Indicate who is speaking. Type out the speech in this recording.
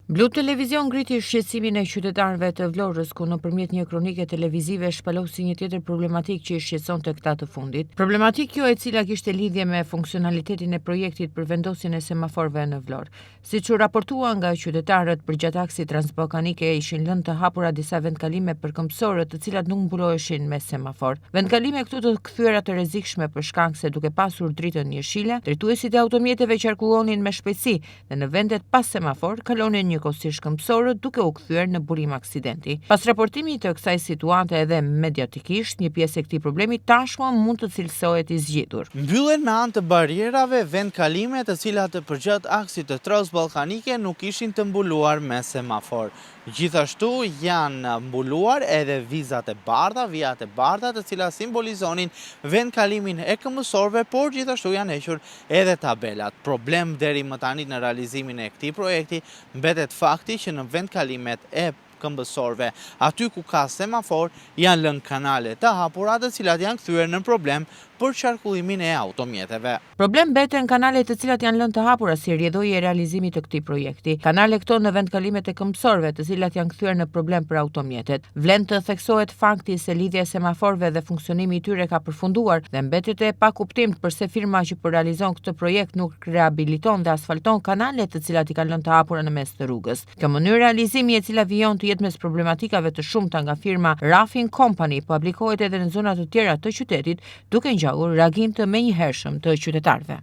Speaker 1: Blu Televizion ngriti shqetësimin e qytetarëve të Vlorës, ku nëpërmjet një kronike televizive shpalosi një tjetër problematik që i shqetësonte këta të fundit. Problematik kjo e cila kishte lidhje me funksionalitetin e projektit për vendosjen e semaforëve në Vlorë. Siç u raportua nga qytetarët, përgjatë aksit transballkanike ishin lënë të hapura disa vendkalime për këmbësorët, të cilat nuk mbuloheshin me semafor. Vendkalime këtu të kthyer të rrezikshme për shkak se duke pasur dritën jeshile, drejtuesit e automjeteve qarkullonin me shpejtësi dhe në vendet pas semafor kalonin njëkohësisht këmbësorët duke u kthyer në burim aksidenti. Pas raportimit të kësaj situate edhe mediatikisht, një pjesë e këtij problemi tashmë mund të cilësohet i zgjedhur.
Speaker 2: Mbyllen me anë të barierave vendkalime të cilat përgjatë aksit të transballkanike nuk ishin të mbuluar me semafor. Gjithashtu janë mbuluar edhe vizat e bardha, vijat e bardha të cilat simbolizonin vendkalimin e këmbësorëve, por gjithashtu janë hequr edhe tabelat. Problem deri më tani në realizimin e këtij projekti mbetet fakti që në vendkalimet e këmbësorëve, aty ku ka semafor, janë lënë kanale të hapura të cilat janë kthyer në problem për qarkullimin e automjeteve.
Speaker 1: Problem mbeten kanale të cilat janë lënë të hapura si rrjedhoi e realizimit të këtij projekti. Kanale këto në vendkalimet e këmbësorëve, të cilat janë kthyer në problem për automjetet. Vlen të theksohet fakti se lidhja e semaforëve dhe funksionimi i tyre ka përfunduar dhe mbetet e pakuptim përse firma që po realizon këtë projekt nuk rehabiliton dhe asfalton kanalet të cilat i kanë lënë të hapura në mes të rrugës. Kjo mënyrë realizimi e cila vijon të jetë mes problematikave të shumta nga firma Rafin Company po aplikohet edhe në zona të tjera të qytetit, duke ngjallur reagim të menjëhershëm të qytetarëve.